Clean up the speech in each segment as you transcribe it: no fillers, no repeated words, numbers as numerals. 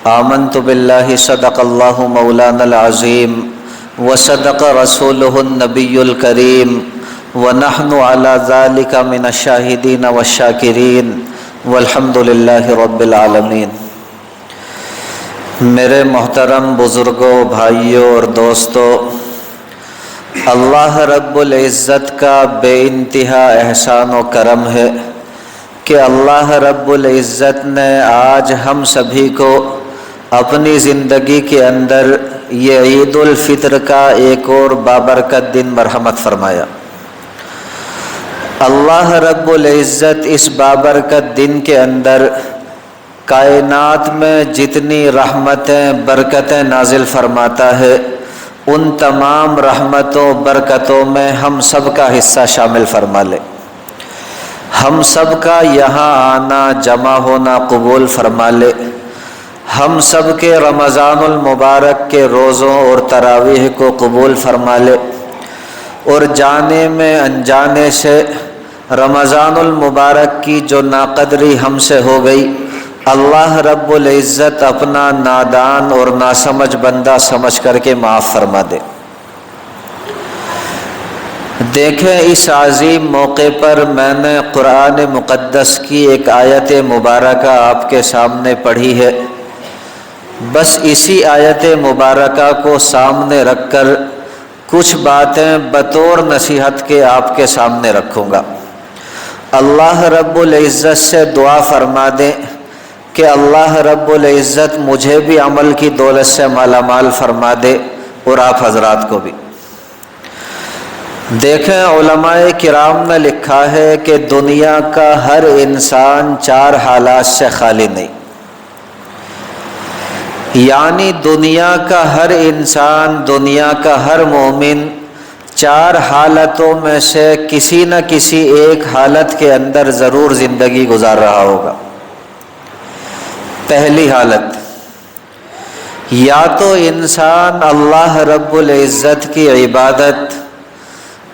آمنت باللہ صدق اللہ مولانا العظیم وصدق رسولہ النبی الکریم ونحن علی ذلک من الشاہدین والشاکرین والحمد للہ رب العالمین۔ میرے محترم بزرگوں، بھائیوں اور دوستوں، اللہ رب العزت کا بے انتہا احسان و کرم ہے کہ اللہ رب العزت نے آج ہم سبھی کو اپنی زندگی کے اندر یہ عید الفطر کا ایک اور بابرکت دن مرحمت فرمایا۔ اللہ رب العزت اس بابرکت دن کے اندر کائنات میں جتنی رحمتیں برکتیں نازل فرماتا ہے، ان تمام رحمتوں برکتوں میں ہم سب کا حصہ شامل فرما لے۔ ہم سب کا یہاں آنا جمع ہونا قبول فرما لے۔ ہم سب کے رمضان المبارک کے روزوں اور تراویح کو قبول فرما لے، اور جانے میں انجانے سے رمضان المبارک کی جو ناقدری ہم سے ہو گئی، اللہ رب العزت اپنا نادان اور ناسمجھ بندہ سمجھ کر کے معاف فرما دے۔ دیکھیں، اس عظیم موقع پر میں نے قرآن مقدس کی ایک آیت مبارکہ آپ کے سامنے پڑھی ہے۔ بس اسی آیت مبارکہ کو سامنے رکھ کر کچھ باتیں بطور نصیحت کے آپ کے سامنے رکھوں گا۔ اللہ رب العزت سے دعا فرما دیں کہ اللہ رب العزت مجھے بھی عمل کی دولت سے مالا مال فرما دے، اور آپ حضرات کو بھی۔ دیکھیں، علماء کرام نے لکھا ہے کہ دنیا کا ہر انسان چار حالات سے خالی نہیں، یعنی دنیا کا ہر انسان، دنیا کا ہر مومن چار حالتوں میں سے کسی نہ کسی ایک حالت کے اندر ضرور زندگی گزار رہا ہوگا۔ پہلی حالت، یا تو انسان اللہ رب العزت کی عبادت،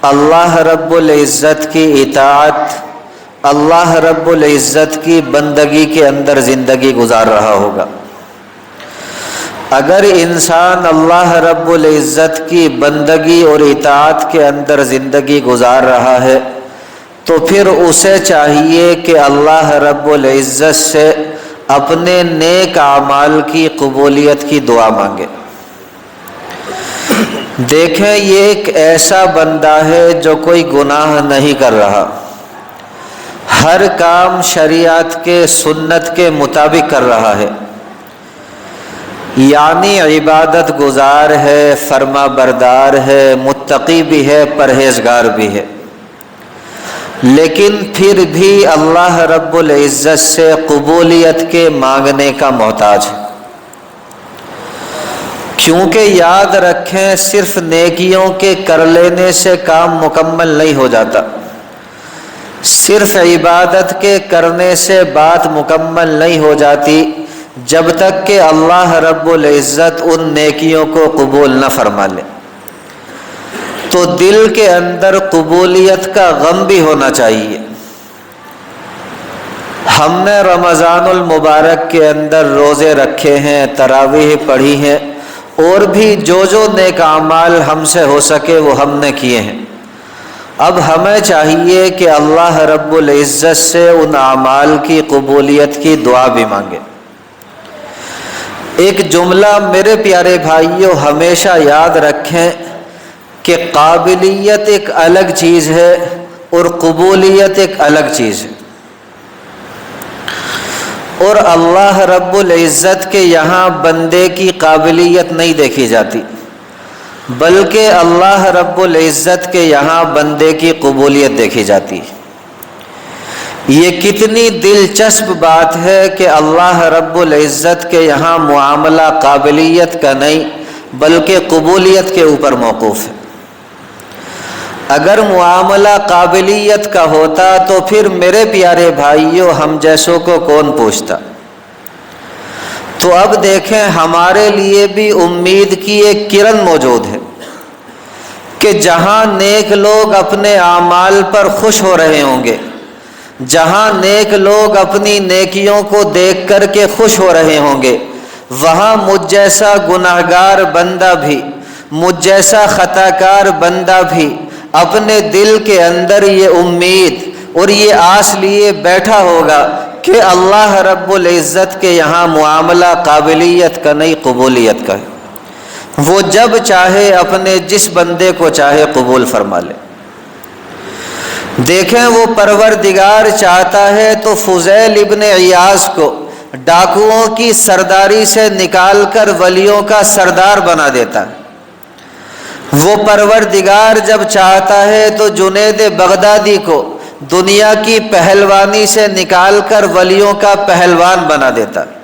اللہ رب العزت کی اطاعت، اللہ رب العزت کی بندگی کے اندر زندگی گزار رہا ہوگا۔ اگر انسان اللہ رب العزت کی بندگی اور اطاعت کے اندر زندگی گزار رہا ہے تو پھر اسے چاہیے کہ اللہ رب العزت سے اپنے نیک اعمال کی قبولیت کی دعا مانگے۔ دیکھیں، یہ ایک ایسا بندہ ہے جو کوئی گناہ نہیں کر رہا، ہر کام شریعت کے سنت کے مطابق کر رہا ہے، یعنی عبادت گزار ہے، فرما بردار ہے، متقی بھی ہے، پرہیزگار بھی ہے، لیکن پھر بھی اللہ رب العزت سے قبولیت کے مانگنے کا محتاج ہے۔ کیونکہ یاد رکھیں، صرف نیکیوں کے کر لینے سے کام مکمل نہیں ہو جاتا، صرف عبادت کے کرنے سے بات مکمل نہیں ہو جاتی جب تک کہ اللہ رب العزت ان نیکیوں کو قبول نہ فرما لے۔ تو دل کے اندر قبولیت کا غم بھی ہونا چاہیے۔ ہم نے رمضان المبارک کے اندر روزے رکھے ہیں، تراویح پڑھی ہیں، اور بھی جو نیک اعمال ہم سے ہو سکے وہ ہم نے کیے ہیں۔ اب ہمیں چاہیے کہ اللہ رب العزت سے ان اعمال کی قبولیت کی دعا بھی مانگے۔ ایک جملہ میرے پیارے بھائیوں ہمیشہ یاد رکھیں کہ قابلیت ایک الگ چیز ہے اور قبولیت ایک الگ چیز ہے، اور اللہ رب العزت کے یہاں بندے کی قابلیت نہیں دیکھی جاتی، بلکہ اللہ رب العزت کے یہاں بندے کی قبولیت دیکھی جاتی ہے۔ یہ کتنی دلچسپ بات ہے کہ اللہ رب العزت کے یہاں معاملہ قابلیت کا نہیں بلکہ قبولیت کے اوپر موقوف ہے۔ اگر معاملہ قابلیت کا ہوتا تو پھر میرے پیارے بھائیوں ہم جیسوں کو کون پوچھتا۔ تو اب دیکھیں، ہمارے لیے بھی امید کی ایک کرن موجود ہے کہ جہاں نیک لوگ اپنے اعمال پر خوش ہو رہے ہوں گے، جہاں نیک لوگ اپنی نیکیوں کو دیکھ کر کے خوش ہو رہے ہوں گے، وہاں مجھ جیسا گناہگار بندہ بھی، مجھ جیسا خطا کار بندہ بھی اپنے دل کے اندر یہ امید اور یہ آس لیے بیٹھا ہوگا کہ اللہ رب العزت کے یہاں معاملہ قابلیت کا نہیں، قبولیت کا ہے۔ وہ جب چاہے اپنے جس بندے کو چاہے قبول فرما لے۔ دیکھیں وہ پروردگار چاہتا ہے تو فضیل ابن عیاض کو ڈاکوؤں کی سرداری سے نکال کر ولیوں کا سردار بنا دیتا ہے۔ وہ پروردگار جب چاہتا ہے تو جنید بغدادی کو دنیا کی پہلوانی سے نکال کر ولیوں کا پہلوان بنا دیتا ہے۔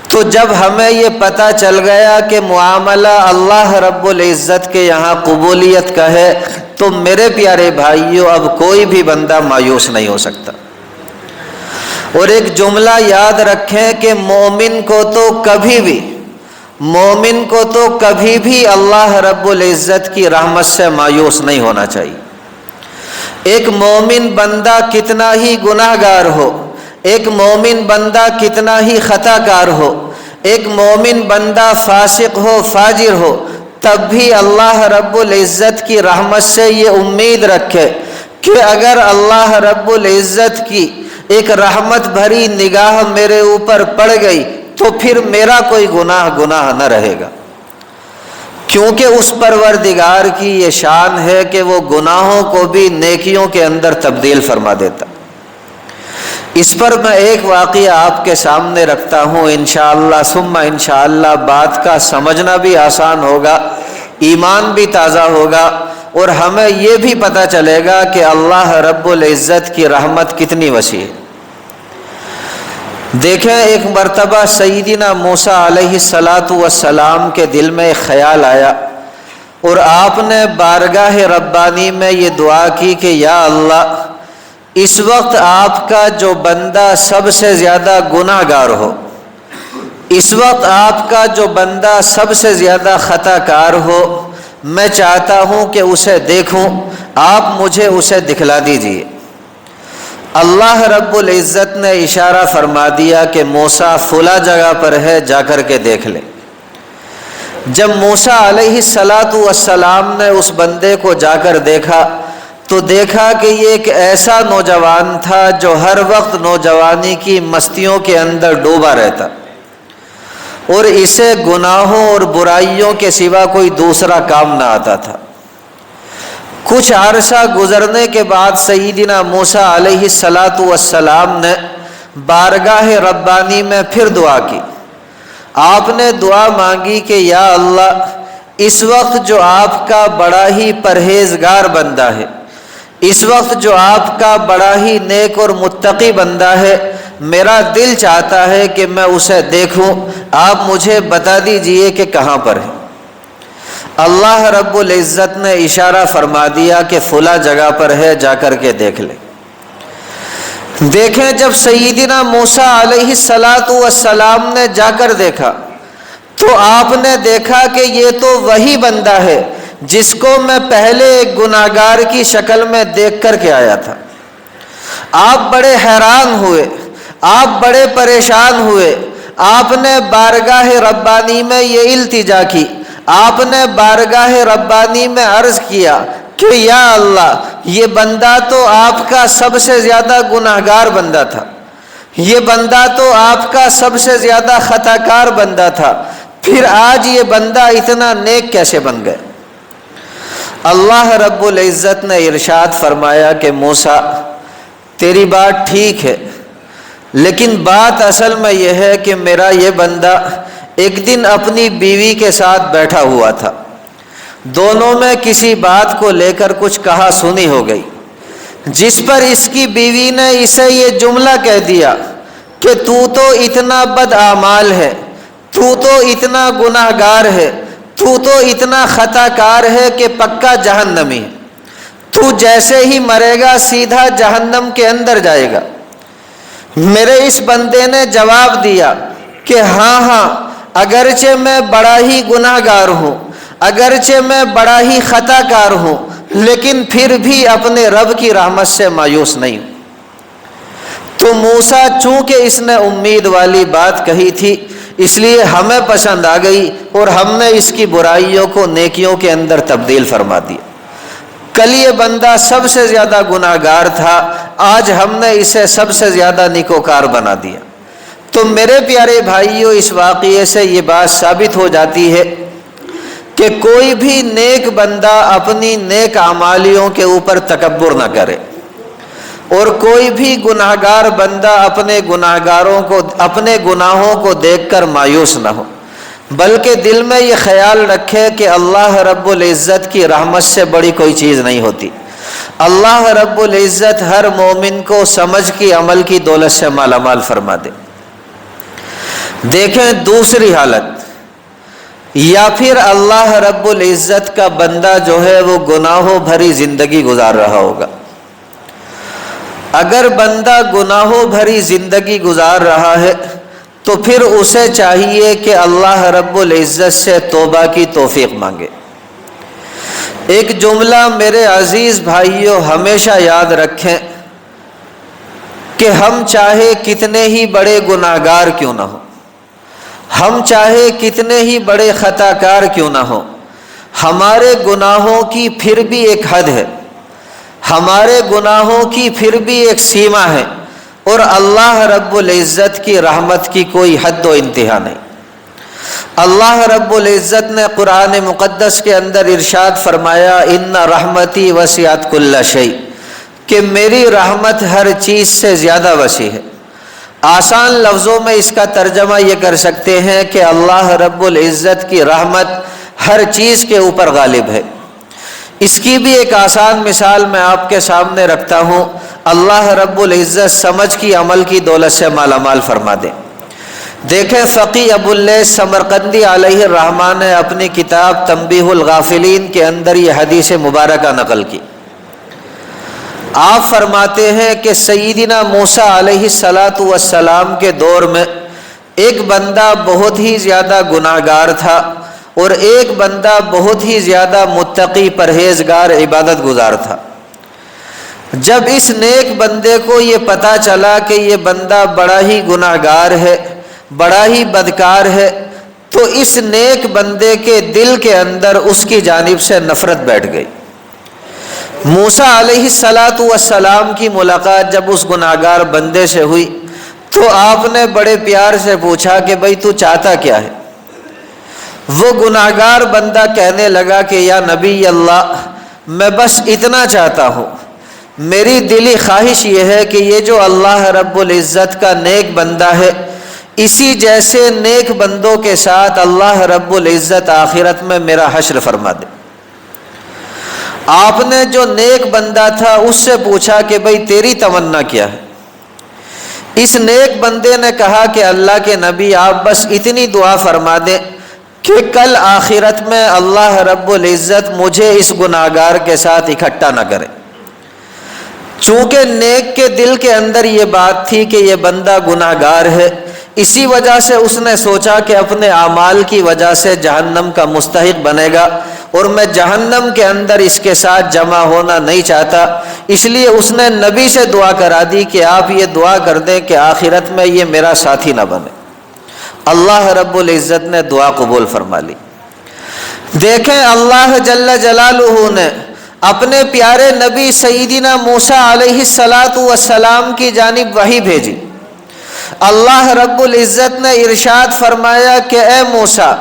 تو جب ہمیں یہ پتہ چل گیا کہ معاملہ اللہ رب العزت کے یہاں قبولیت کا ہے تو میرے پیارے بھائیوں اب کوئی بھی بندہ مایوس نہیں ہو سکتا۔ اور ایک جملہ یاد رکھیں کہ مومن کو تو کبھی بھی اللہ رب العزت کی رحمت سے مایوس نہیں ہونا چاہیے۔ ایک مومن بندہ کتنا ہی گناہگار ہو، ایک مومن بندہ کتنا ہی خطا کار ہو، ایک مومن بندہ فاسق ہو، فاجر ہو، تب بھی اللہ رب العزت کی رحمت سے یہ امید رکھے کہ اگر اللہ رب العزت کی ایک رحمت بھری نگاہ میرے اوپر پڑ گئی تو پھر میرا کوئی گناہ نہ رہے گا، کیونکہ اس پروردگار کی یہ شان ہے کہ وہ گناہوں کو بھی نیکیوں کے اندر تبدیل فرما دیتا۔ اس پر میں ایک واقعہ آپ کے سامنے رکھتا ہوں، انشاءاللہ ثم انشاءاللہ بات کا سمجھنا بھی آسان ہوگا، ایمان بھی تازہ ہوگا، اور ہمیں یہ بھی پتہ چلے گا کہ اللہ رب العزت کی رحمت کتنی وسیع ہے۔ دیکھیں ایک مرتبہ سیدنا موسیٰ علیہ السلام کے دل میں ایک خیال آیا اور آپ نے بارگاہ ربانی میں یہ دعا کی کہ یا اللہ، اس وقت آپ کا جو بندہ سب سے زیادہ گناہ گار ہو، اس وقت آپ کا جو بندہ سب سے زیادہ خطا کار ہو، میں چاہتا ہوں کہ اسے دیکھوں، آپ مجھے اسے دکھلا دیجئے۔ اللہ رب العزت نے اشارہ فرما دیا کہ موسیٰ فلاں جگہ پر ہے، جا کر کے دیکھ لے۔ جب موسیٰ علیہ السلام نے اس بندے کو جا کر دیکھا تو دیکھا کہ یہ ایک ایسا نوجوان تھا جو ہر وقت نوجوانی کی مستیوں کے اندر ڈوبا رہتا اور اسے گناہوں اور برائیوں کے سوا کوئی دوسرا کام نہ آتا تھا۔ کچھ عرصہ گزرنے کے بعد سیدنا موسیٰ علیہ السلام نے بارگاہ ربانی میں پھر دعا کی۔ آپ نے دعا مانگی کہ یا اللہ، اس وقت جو آپ کا بڑا ہی پرہیزگار بندہ ہے، اس وقت جو آپ کا بڑا ہی نیک اور متقی بندہ ہے، میرا دل چاہتا ہے کہ میں اسے دیکھوں، آپ مجھے بتا دیجئے کہ کہاں پر ہے۔ اللہ رب العزت نے اشارہ فرما دیا کہ فلاں جگہ پر ہے، جا کر کے دیکھ لے۔ دیکھیں جب سیدنا موسیٰ علیہ السلام نے جا کر دیکھا تو آپ نے دیکھا کہ یہ تو وہی بندہ ہے جس کو میں پہلے ایک گناہگار کی شکل میں دیکھ کر کے آیا تھا۔ آپ بڑے حیران ہوئے، آپ بڑے پریشان ہوئے، آپ نے بارگاہ ربانی میں یہ التجا کی، آپ نے بارگاہ ربانی میں عرض کیا کہ یا اللہ، یہ بندہ تو آپ کا سب سے زیادہ گناہگار بندہ تھا، یہ بندہ تو آپ کا سب سے زیادہ خطا کار بندہ تھا، پھر آج یہ بندہ اتنا نیک کیسے بن گئے؟ اللہ رب العزت نے ارشاد فرمایا کہ موسیٰ، تیری بات ٹھیک ہے، لیکن بات اصل میں یہ ہے کہ میرا یہ بندہ ایک دن اپنی بیوی کے ساتھ بیٹھا ہوا تھا، دونوں میں کسی بات کو لے کر کچھ کہا سنی ہو گئی، جس پر اس کی بیوی نے اسے یہ جملہ کہہ دیا کہ تو اتنا بد اعمال ہے، تو اتنا گناہگار ہے، تو اتنا خطا کار ہے کہ پکا جہنمی ہے، تو جیسے ہی مرے گا سیدھا جہنم کے اندر جائے گا۔ میرے اس بندے نے جواب دیا کہ ہاں، اگرچہ میں بڑا ہی گناہگار ہوں، اگرچہ میں بڑا ہی خطا کار ہوں، لیکن پھر بھی اپنے رب کی رحمت سے مایوس نہیں ہوں۔ تو موسیٰ چونکہ اس نے امید والی بات کہی تھی، اس لیے ہمیں پسند آ گئی اور ہم نے اس کی برائیوں کو نیکیوں کے اندر تبدیل فرما دیا۔ کل یہ بندہ سب سے زیادہ گناہگار تھا، آج ہم نے اسے سب سے زیادہ نیکوکار بنا دیا۔ تو میرے پیارے بھائیوں، اس واقعے سے یہ بات ثابت ہو جاتی ہے کہ کوئی بھی نیک بندہ اپنی نیک اعمالیوں کے اوپر تکبر نہ کرے، اور کوئی بھی گناہگار بندہ اپنے گناہوں کو دیکھ کر مایوس نہ ہو، بلکہ دل میں یہ خیال رکھے کہ اللہ رب العزت کی رحمت سے بڑی کوئی چیز نہیں ہوتی۔ اللہ رب العزت ہر مومن کو سمجھ کی عمل کی دولت سے مالا مال فرما دے۔ دیکھیں دوسری حالت، یا پھر اللہ رب العزت کا بندہ جو ہے وہ گناہوں بھری زندگی گزار رہا ہوگا۔ اگر بندہ گناہوں بھری زندگی گزار رہا ہے تو پھر اسے چاہیے کہ اللہ رب العزت سے توبہ کی توفیق مانگے۔ ایک جملہ میرے عزیز بھائیوں ہمیشہ یاد رکھیں کہ ہم چاہے کتنے ہی بڑے گناہگار کیوں نہ ہوں، ہم چاہے کتنے ہی بڑے خطا کار کیوں نہ ہوں، ہمارے گناہوں کی پھر بھی ایک حد ہے، ہمارے گناہوں کی پھر بھی ایک سیما ہے، اور اللہ رب العزت کی رحمت کی کوئی حد و انتہا نہیں۔ اللہ رب العزت نے قرآن مقدس کے اندر ارشاد فرمایا، ان رحمتی وسعت کل شیء، کہ میری رحمت ہر چیز سے زیادہ وسیع ہے۔ آسان لفظوں میں اس کا ترجمہ یہ کر سکتے ہیں کہ اللہ رب العزت کی رحمت ہر چیز کے اوپر غالب ہے۔ اس کی بھی ایک آسان مثال میں آپ کے سامنے رکھتا ہوں، اللہ رب العزت سمجھ کی عمل کی دولت سے مالا مال فرما دے۔ دیکھیں فقی ابو اللیث سمرقندی علیہ الرحمٰن نے اپنی کتاب تنبیہ الغافلین کے اندر یہ حدیث مبارکہ نقل کی۔ آپ فرماتے ہیں کہ سیدنا موسیٰ علیہ السلام کے دور میں ایک بندہ بہت ہی زیادہ گناہگار تھا، اور ایک بندہ بہت ہی زیادہ متقی پرہیزگار عبادت گزار تھا۔ جب اس نیک بندے کو یہ پتہ چلا کہ یہ بندہ بڑا ہی گناہگار ہے، بڑا ہی بدکار ہے، تو اس نیک بندے کے دل کے اندر اس کی جانب سے نفرت بیٹھ گئی۔ موسیٰ علیہ السلام کی ملاقات جب اس گناہگار بندے سے ہوئی تو آپ نے بڑے پیار سے پوچھا کہ بھئی تو چاہتا کیا ہے؟ وہ گناہگار بندہ کہنے لگا کہ یا نبی اللہ، میں بس اتنا چاہتا ہوں، میری دلی خواہش یہ ہے کہ یہ جو اللہ رب العزت کا نیک بندہ ہے، اسی جیسے نیک بندوں کے ساتھ اللہ رب العزت آخرت میں میرا حشر فرما دے۔ آپ نے جو نیک بندہ تھا اس سے پوچھا کہ بھئی تیری تمنا کیا ہے؟ اس نیک بندے نے کہا کہ اللہ کے نبی آپ بس اتنی دعا فرما دیں کہ کل آخرت میں اللہ رب العزت مجھے اس گناہگار کے ساتھ اکٹھا نہ کرے۔ چونکہ نیک کے دل کے اندر یہ بات تھی کہ یہ بندہ گناہگار ہے، اسی وجہ سے اس نے سوچا کہ اپنے اعمال کی وجہ سے جہنم کا مستحق بنے گا، اور میں جہنم کے اندر اس کے ساتھ جمع ہونا نہیں چاہتا، اس لیے اس نے نبی سے دعا کرا دی کہ آپ یہ دعا کر دیں کہ آخرت میں یہ میرا ساتھی نہ بنے۔ اللہ رب العزت نے دعا قبول فرما لی۔ دیکھیں اللہ جل جلالہ نے اپنے پیارے نبی سیدنا موسیٰ علیہ السلام کی جانب وحی بھیجی۔ اللہ رب العزت نے ارشاد فرمایا کہ اے موسیٰ،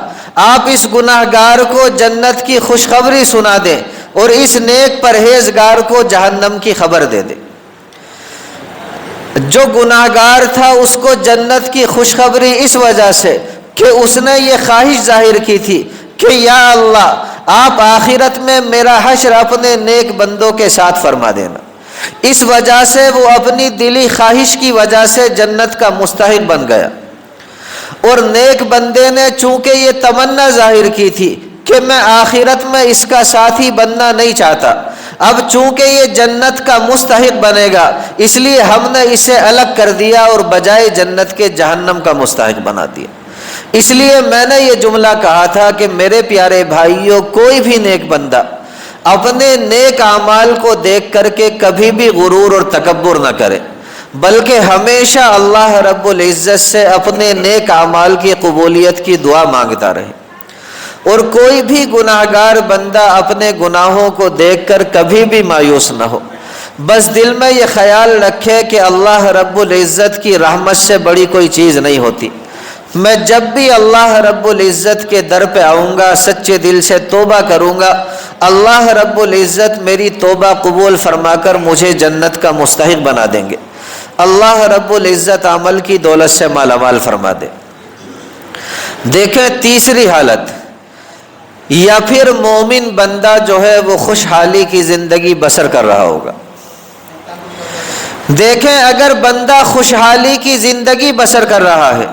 آپ اس گناہگار کو جنت کی خوشخبری سنا دیں اور اس نیک پرہیزگار کو جہنم کی خبر دے دیں۔ جو گناہگار تھا اس کو جنت کی خوشخبری اس وجہ سے کہ اس نے یہ خواہش ظاہر کی تھی کہ یا اللہ آپ آخرت میں میرا حشر اپنے نیک بندوں کے ساتھ فرما دینا۔ اس وجہ سے وہ اپنی دلی خواہش کی وجہ سے جنت کا مستحق بن گیا، اور نیک بندے نے چونکہ یہ تمنا ظاہر کی تھی کہ میں آخرت میں اس کا ساتھی بننا نہیں چاہتا، اب چونکہ یہ جنت کا مستحق بنے گا اس لیے ہم نے اسے الگ کر دیا اور بجائے جنت کے جہنم کا مستحق بنا دیا۔ اس لیے میں نے یہ جملہ کہا تھا کہ میرے پیارے بھائیوں، کوئی بھی نیک بندہ اپنے نیک اعمال کو دیکھ کر کے کبھی بھی غرور اور تکبر نہ کرے، بلکہ ہمیشہ اللہ رب العزت سے اپنے نیک اعمال کی قبولیت کی دعا مانگتا رہے، اور کوئی بھی گناہگار بندہ اپنے گناہوں کو دیکھ کر کبھی بھی مایوس نہ ہو، بس دل میں یہ خیال رکھے کہ اللہ رب العزت کی رحمت سے بڑی کوئی چیز نہیں ہوتی۔ میں جب بھی اللہ رب العزت کے در پہ آؤں گا سچے دل سے توبہ کروں گا، اللہ رب العزت میری توبہ قبول فرما کر مجھے جنت کا مستحق بنا دیں گے، اللہ رب العزت عمل کی دولت سے مالا مال فرما دے۔ دیکھیں تیسری حالت، یا پھر مومن بندہ جو ہے وہ خوشحالی کی زندگی بسر کر رہا ہوگا۔ دیکھیں اگر بندہ خوشحالی کی زندگی بسر کر رہا ہے،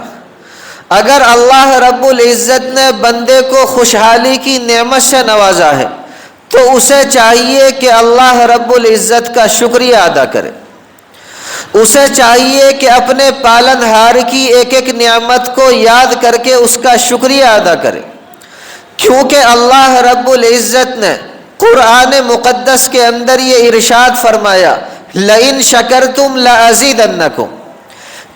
اگر اللہ رب العزت نے بندے کو خوشحالی کی نعمت سے نوازا ہے، تو اسے چاہیے کہ اللہ رب العزت کا شکریہ ادا کرے، اسے چاہیے کہ اپنے پالن ہار کی ایک ایک نعمت کو یاد کر کے اس کا شکریہ ادا کرے، کیونکہ اللہ رب العزت نے قرآن مقدس کے اندر یہ ارشاد فرمایا، لئن شکرتم لازیدنکم،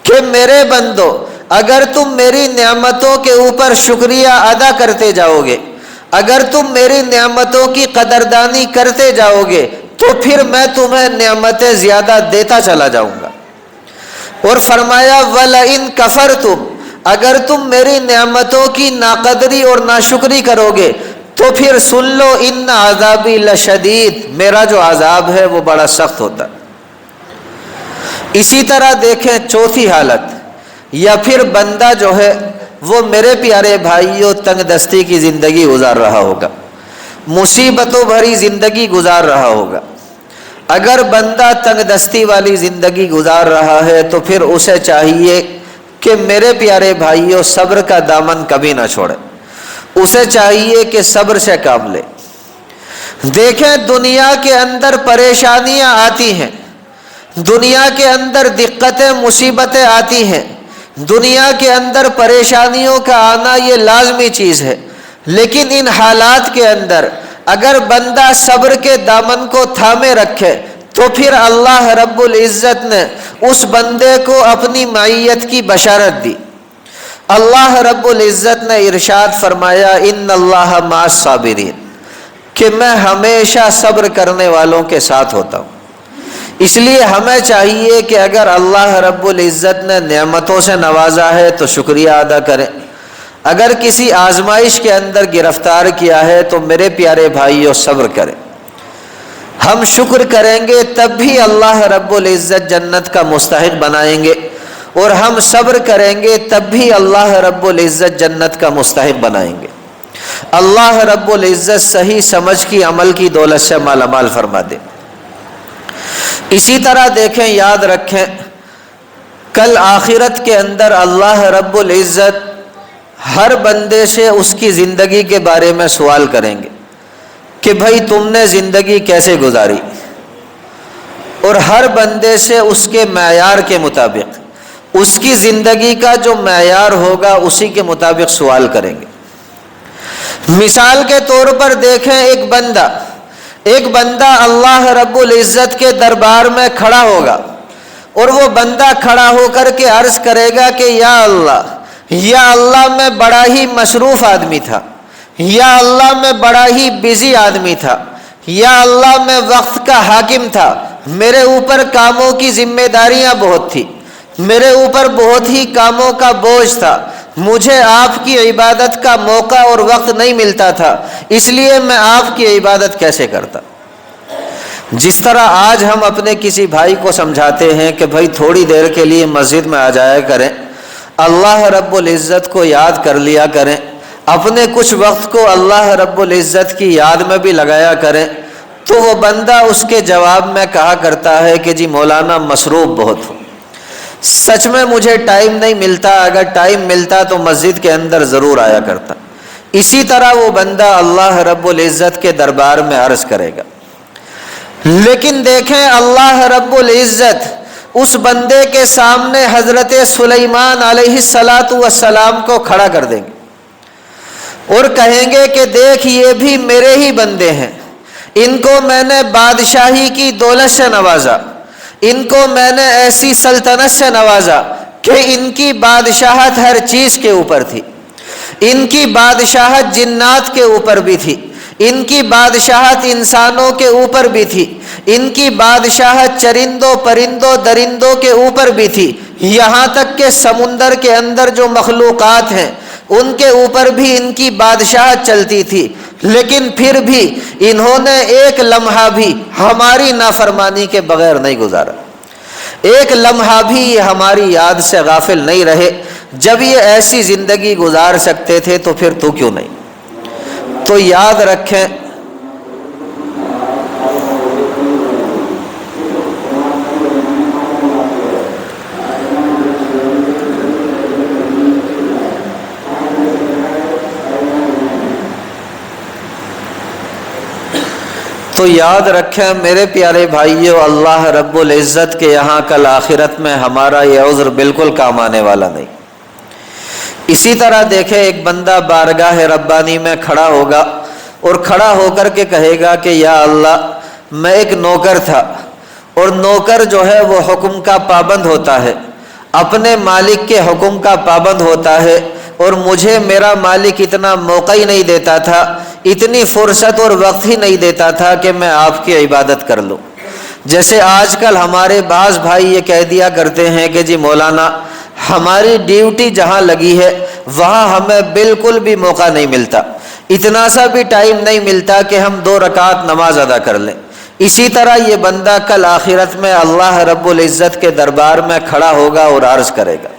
کہ میرے بندو اگر تم میری نعمتوں کے اوپر شکریہ ادا کرتے جاؤ گے، اگر تم میری نعمتوں کی قدردانی کرتے جاؤ گے تو پھر میں تمہیں نعمتیں زیادہ دیتا چلا جاؤں گا۔ اور فرمایا وَلَئِن كَفَرْتُمْ، اگر تم میری نعمتوں کی ناقدری اور ناشکری کرو گے تو پھر سن لو ان عذابی لشدید، میرا جو عذاب ہے وہ بڑا سخت ہوتا ہے۔ اسی طرح دیکھیں چوتھی حالت، یا پھر بندہ جو ہے وہ میرے پیارے بھائیوں تنگ دستی کی زندگی گزار رہا ہوگا، مصیبتوں بھری زندگی گزار رہا ہوگا۔ اگر بندہ تنگ دستی والی زندگی گزار رہا ہے تو پھر اسے چاہیے کہ میرے پیارے بھائیوں صبر کا دامن کبھی نہ چھوڑے، اسے چاہیے کہ صبر سے کام لے۔ دیکھیں دنیا کے اندر پریشانیاں آتی ہیں، دنیا کے اندر دقتیں مصیبتیں آتی ہیں، دنیا کے اندر پریشانیوں کا آنا یہ لازمی چیز ہے، لیکن ان حالات کے اندر اگر بندہ صبر کے دامن کو تھامے رکھے تو پھر اللہ رب العزت نے اس بندے کو اپنی معیت کی بشارت دی۔ اللہ رب العزت نے ارشاد فرمایا ان اللہ مع الصابرین، کہ میں ہمیشہ صبر کرنے والوں کے ساتھ ہوتا ہوں۔ اس لیے ہمیں چاہیے کہ اگر اللہ رب العزت نے نعمتوں سے نوازا ہے تو شکریہ ادا کریں، اگر کسی آزمائش کے اندر گرفتار کیا ہے تو میرے پیارے بھائیوں صبر کریں۔ ہم شکر کریں گے تب بھی اللہ رب العزت جنت کا مستحق بنائیں گے، اور ہم صبر کریں گے تب بھی اللہ رب العزت جنت کا مستحق بنائیں گے۔ اللہ رب العزت صحیح سمجھ کی عمل کی دولت سے مالا مال فرما دے۔ اسی طرح دیکھیں یاد رکھیں کل آخرت کے اندر اللہ رب العزت ہر بندے سے اس کی زندگی کے بارے میں سوال کریں گے کہ بھائی تم نے زندگی کیسے گزاری، اور ہر بندے سے اس کے معیار کے مطابق اس کی زندگی کا جو معیار ہوگا اسی کے مطابق سوال کریں گے۔ مثال کے طور پر دیکھیں ایک بندہ اللہ رب العزت کے دربار میں کھڑا ہوگا، اور وہ بندہ کھڑا ہو کر کے عرض کرے گا کہ یا اللہ میں بڑا ہی مصروف آدمی تھا، یا اللہ میں بڑا ہی بزی آدمی تھا، یا اللہ میں وقت کا حاکم تھا، میرے اوپر کاموں کی ذمہ داریاں بہت تھی، میرے اوپر بہت ہی کاموں کا بوجھ تھا، مجھے آپ کی عبادت کا موقع اور وقت نہیں ملتا تھا، اس لیے میں آپ کی عبادت کیسے کرتا۔ جس طرح آج ہم اپنے کسی بھائی کو سمجھاتے ہیں کہ بھائی تھوڑی دیر کے لیے مسجد میں آ جایا کریں، اللہ رب العزت کو یاد کر لیا کریں، اپنے کچھ وقت کو اللہ رب العزت کی یاد میں بھی لگایا کریں، تو وہ بندہ اس کے جواب میں کہا کرتا ہے کہ جی مولانا مصروف بہت ہوں، سچ میں مجھے ٹائم نہیں ملتا، اگر ٹائم ملتا تو مسجد کے اندر ضرور آیا کرتا۔ اسی طرح وہ بندہ اللہ رب العزت کے دربار میں عرض کرے گا۔ لیکن دیکھیں اللہ رب العزت اس بندے کے سامنے حضرت سلیمان علیہ السلام کو کھڑا کر دیں گے اور کہیں گے کہ دیکھ یہ بھی میرے ہی بندے ہیں، ان کو میں نے بادشاہی کی دولت سے نوازا، ان کو میں نے ایسی سلطنت سے نوازا کہ ان کی بادشاہت ہر چیز کے اوپر تھی، ان کی بادشاہت جنات کے اوپر بھی تھی، ان کی بادشاہت انسانوں کے اوپر بھی تھی، ان کی بادشاہت چرندوں پرندوں درندوں کے اوپر بھی تھی، یہاں تک کہ سمندر کے اندر جو مخلوقات ہیں ان کے اوپر بھی ان کی بادشاہت چلتی تھی۔ لیکن پھر بھی انہوں نے ایک لمحہ بھی ہماری نافرمانی کے بغیر نہیں گزارا، ایک لمحہ بھی یہ ہماری یاد سے غافل نہیں رہے۔ جب یہ ایسی زندگی گزار سکتے تھے تو پھر تو کیوں نہیں؟ تو یاد رکھیں میرے پیارے بھائیو، اللہ رب العزت کے یہاں کل آخرت میں ہمارا یہ عذر بالکل کام آنے والا نہیں۔ اسی طرح دیکھیں، ایک بندہ بارگاہ ربانی میں کھڑا ہوگا اور کھڑا ہو کر کے کہے گا کہ یا اللہ، میں ایک نوکر تھا، اور نوکر جو ہے وہ حکم کا پابند ہوتا ہے، اپنے مالک کے حکم کا پابند ہوتا ہے، اور مجھے میرا مالک اتنا موقع ہی نہیں دیتا تھا، اتنی فرصت اور وقت ہی نہیں دیتا تھا کہ میں آپ کی عبادت کر لوں۔ جیسے آج کل ہمارے بعض بھائی یہ کہہ دیا کرتے ہیں کہ جی مولانا، ہماری ڈیوٹی جہاں لگی ہے وہاں ہمیں بالکل بھی موقع نہیں ملتا، اتنا سا بھی ٹائم نہیں ملتا کہ ہم 2 رکعت نماز ادا کر لیں۔ اسی طرح یہ بندہ کل آخرت میں اللہ رب العزت کے دربار میں کھڑا ہوگا اور عرض کرے گا۔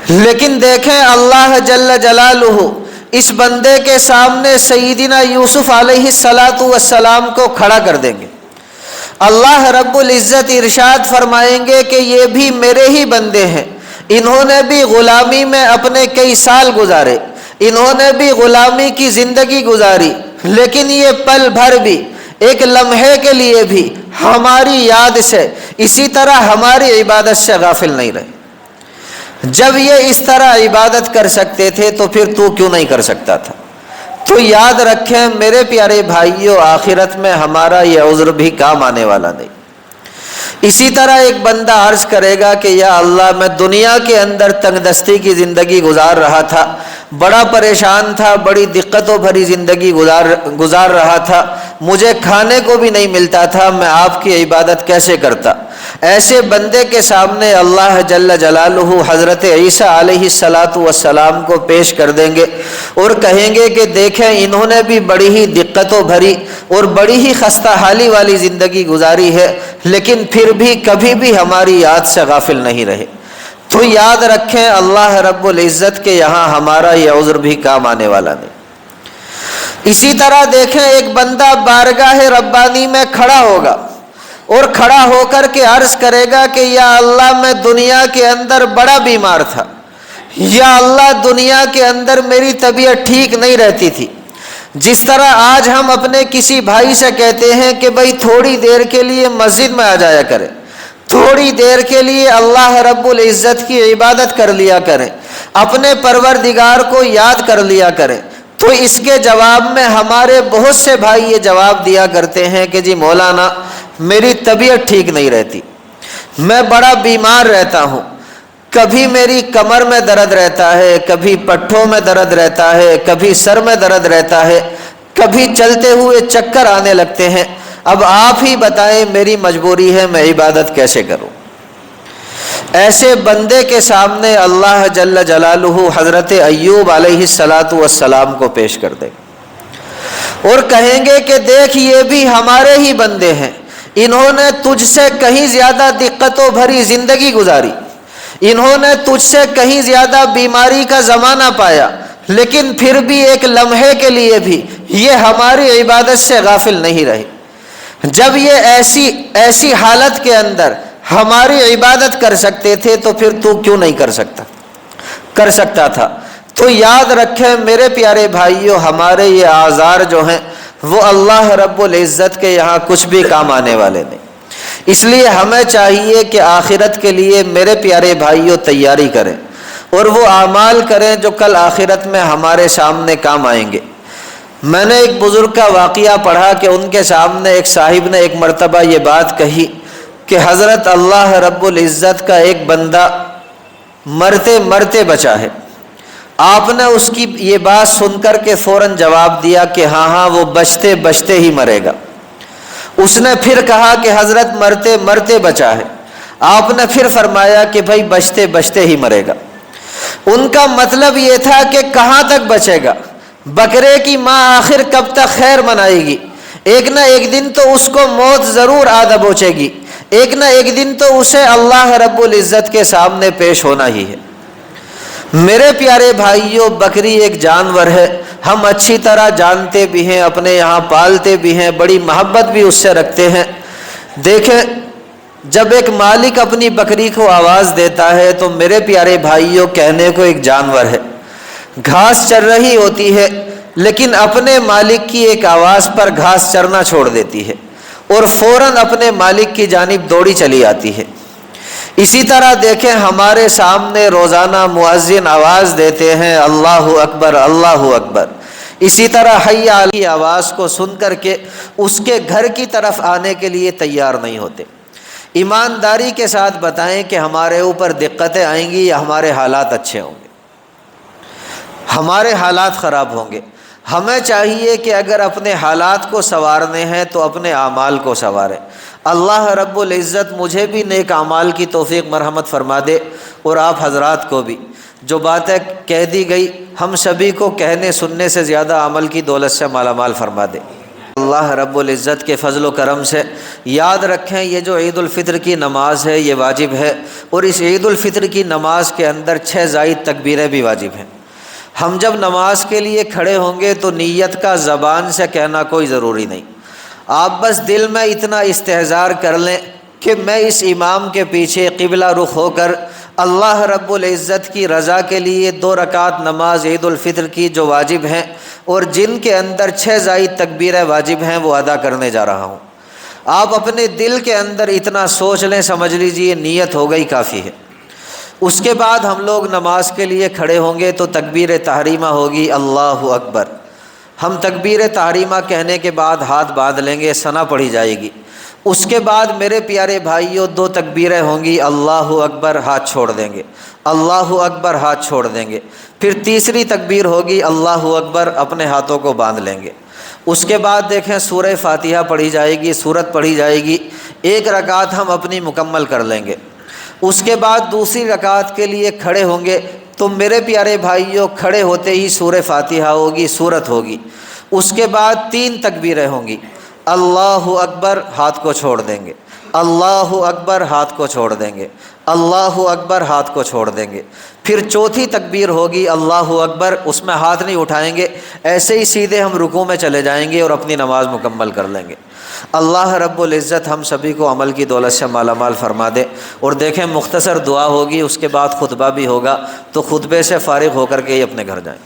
لیکن دیکھیں، اللہ جل جلالہ اس بندے کے سامنے سیدنا یوسف علیہ السلام کو کھڑا کر دیں گے۔ اللہ رب العزت ارشاد فرمائیں گے کہ یہ بھی میرے ہی بندے ہیں، انہوں نے بھی غلامی میں اپنے کئی سال گزارے، انہوں نے بھی غلامی کی زندگی گزاری، لیکن یہ پل بھر بھی، ایک لمحے کے لیے بھی ہماری یاد سے، اسی طرح ہماری عبادت سے غافل نہیں رہے۔ جب یہ اس طرح عبادت کر سکتے تھے تو پھر تو کیوں نہیں کر سکتا تھا؟ تو یاد رکھیں میرے پیارے بھائیوں، آخرت میں ہمارا یہ عذر بھی کام آنے والا نہیں۔ اسی طرح ایک بندہ عرض کرے گا کہ یا اللہ، میں دنیا کے اندر تنگ دستی کی زندگی گزار رہا تھا، بڑا پریشان تھا، بڑی دقتوں بھری زندگی گزار رہا تھا، مجھے کھانے کو بھی نہیں ملتا تھا، میں آپ کی عبادت کیسے کرتا؟ ایسے بندے کے سامنے اللہ جل جلالہ حضرت عیسیٰ علیہ السلام کو پیش کر دیں گے اور کہیں گے کہ دیکھیں، انہوں نے بھی بڑی ہی دقتوں بھری اور بڑی ہی خستہ حالی والی زندگی گزاری ہے، لیکن پھر بھی کبھی بھی ہماری یاد سے غافل نہیں رہے۔ تو یاد رکھیں، اللہ رب العزت کے یہاں ہمارا یہ عذر بھی کام آنے والا نہیں۔ اسی طرح دیکھیں، ایک بندہ بارگاہ ربانی میں کھڑا ہوگا اور کھڑا ہو کر کے عرض کرے گا کہ یا اللہ، میں دنیا کے اندر بڑا بیمار تھا، یا اللہ دنیا کے اندر میری طبیعت ٹھیک نہیں رہتی تھی۔ جس طرح آج ہم اپنے کسی بھائی سے کہتے ہیں کہ بھائی تھوڑی دیر کے لیے مسجد میں آ جایا کرے، تھوڑی دیر کے لیے اللہ رب العزت کی عبادت کر لیا کریں، اپنے پروردگار کو یاد کر لیا کریں، تو اس کے جواب میں ہمارے بہت سے بھائی یہ جواب دیا کرتے ہیں کہ جی مولانا، میری طبیعت ٹھیک نہیں رہتی، میں بڑا بیمار رہتا ہوں، کبھی میری کمر میں درد رہتا ہے، کبھی پٹھوں میں درد رہتا ہے، کبھی سر میں درد رہتا ہے، کبھی چلتے ہوئے چکر آنے لگتے ہیں، اب آپ ہی بتائیں میری مجبوری ہے، میں عبادت کیسے کروں؟ ایسے بندے کے سامنے اللہ جل جلالہ حضرت ایوب علیہ السلام کو پیش کر دیں اور کہیں گے کہ دیکھ، یہ بھی ہمارے ہی بندے ہیں، انہوں نے تجھ سے کہیں زیادہ دقتوں بھری زندگی گزاری، انہوں نے تجھ سے کہیں زیادہ بیماری کا زمانہ پایا، لیکن پھر بھی ایک لمحے کے لیے بھی یہ ہماری عبادت سے غافل نہیں رہے۔ جب یہ ایسی حالت کے اندر ہماری عبادت کر سکتے تھے تو پھر تو کیوں نہیں کر سکتا تھا؟ تو یاد رکھیں میرے پیارے بھائیوں، ہمارے یہ اعذار جو ہیں وہ اللہ رب العزت کے یہاں کچھ بھی کام آنے والے نہیں۔ اس لیے ہمیں چاہیے کہ آخرت کے لیے میرے پیارے بھائیوں تیاری کریں اور وہ اعمال کریں جو کل آخرت میں ہمارے سامنے کام آئیں گے۔ میں نے ایک بزرگ کا واقعہ پڑھا کہ ان کے سامنے ایک صاحب نے ایک مرتبہ یہ بات کہی کہ حضرت اللہ رب العزت کا ایک بندہ مرتے مرتے بچا ہے۔ آپ نے اس کی یہ بات سن کر کے فوراً جواب دیا کہ ہاں ہاں وہ بچتے بچتے ہی مرے گا۔ اس نے پھر کہا کہ حضرت مرتے مرتے بچا ہے۔ آپ نے پھر فرمایا کہ بھائی بچتے بچتے ہی مرے گا۔ ان کا مطلب یہ تھا کہ کہاں تک بچے گا، بکرے کی ماں آخر کب تک خیر منائے گی، ایک نہ ایک دن تو اس کو موت ضرور آ دبوچے گی، ایک نہ ایک دن تو اسے اللہ رب العزت کے سامنے پیش ہونا ہی ہے۔ میرے پیارے بھائیوں، بکری ایک جانور ہے، ہم اچھی طرح جانتے بھی ہیں، اپنے یہاں پالتے بھی ہیں، بڑی محبت بھی اس سے رکھتے ہیں۔ دیکھیں، جب ایک مالک اپنی بکری کو آواز دیتا ہے تو میرے پیارے بھائیوں کہنے کو ایک جانور ہے، گھاس چر رہی ہوتی ہے لیکن اپنے مالک کی ایک آواز پر گھاس چرنا چھوڑ دیتی ہے اور فوراً اپنے مالک کی جانب دوڑی چلی آتی ہے۔ اسی طرح دیکھیں، ہمارے سامنے روزانہ مؤذن آواز دیتے ہیں اللہ اکبر اللہ اکبر، اسی طرح حی علی کی آواز کو سن کر کے اس کے گھر کی طرف آنے کے لیے تیار نہیں ہوتے۔ ایمانداری کے ساتھ بتائیں کہ ہمارے اوپر دقتیں آئیں گی یا ہمارے حالات اچھے ہوں گے؟ ہمارے حالات خراب ہوں گے۔ ہمیں چاہیے کہ اگر اپنے حالات کو سنوارنے ہیں تو اپنے اعمال کو سنواریں۔ اللہ رب العزت مجھے بھی نیک اعمال کی توفیق مرحمت فرما دے، اور آپ حضرات کو بھی۔ جو باتیں کہہ دی گئی ہم سبھی کو کہنے سننے سے زیادہ عمل کی دولت سے مالا مال فرما دے۔ اللہ رب العزت کے فضل و کرم سے یاد رکھیں، یہ جو عید الفطر کی نماز ہے یہ واجب ہے، اور اس عید الفطر کی نماز کے اندر 6 زائد تکبیریں بھی واجب ہیں۔ ہم جب نماز کے لیے کھڑے ہوں گے تو نیت کا زبان سے کہنا کوئی ضروری نہیں، آپ بس دل میں اتنا استحضار کر لیں کہ میں اس امام کے پیچھے قبلہ رخ ہو کر اللہ رب العزت کی رضا کے لیے 2 رکعت نماز عید الفطر کی جو واجب ہیں اور جن کے اندر 6 زائد تکبیریں واجب ہیں وہ ادا کرنے جا رہا ہوں۔ آپ اپنے دل کے اندر اتنا سوچ لیں، سمجھ لیجئے نیت ہو گئی، کافی ہے۔ اس کے بعد ہم لوگ نماز کے لیے کھڑے ہوں گے تو تکبیر تحریمہ ہوگی اللہ اکبر۔ ہم تکبیر تحریمہ کہنے کے بعد ہاتھ باندھ لیں گے، ثنا پڑھی جائے گی۔ اس کے بعد میرے پیارے بھائیوں 2 تکبیریں ہوں گی، اللہ اکبر، ہاتھ چھوڑ دیں گے، اللہ اکبر، ہاتھ چھوڑ دیں گے۔ پھر تیسری تکبیر ہوگی اللہ اکبر، اپنے ہاتھوں کو باندھ لیں گے۔ اس کے بعد دیکھیں سورہ فاتحہ پڑھی جائے گی، سورت پڑھی جائے گی، 1 رکعت ہم اپنی مکمل کر لیں گے۔ اس کے بعد دوسری رکعت کے لیے کھڑے ہوں گے تو میرے پیارے بھائیوں کھڑے ہوتے ہی سورہ فاتحہ ہوگی، سورت ہوگی۔ اس کے بعد 3 تکبیریں ہوں گی، اللہ اکبر، ہاتھ کو چھوڑ دیں گے، اللہ اکبر، ہاتھ کو چھوڑ دیں گے، اللہ اکبر، ہاتھ کو چھوڑ دیں گے۔ پھر چوتھی تکبیر ہوگی اللہ اکبر، اس میں ہاتھ نہیں اٹھائیں گے، ایسے ہی سیدھے ہم رکوع میں چلے جائیں گے اور اپنی نماز مکمل کر لیں گے۔ اللہ رب العزت ہم سبھی کو عمل کی دولت سے مالا مال فرما دے۔ اور دیکھیں مختصر دعا ہوگی، اس کے بعد خطبہ بھی ہوگا، تو خطبے سے فارغ ہو کر کے ہی اپنے گھر جائیں۔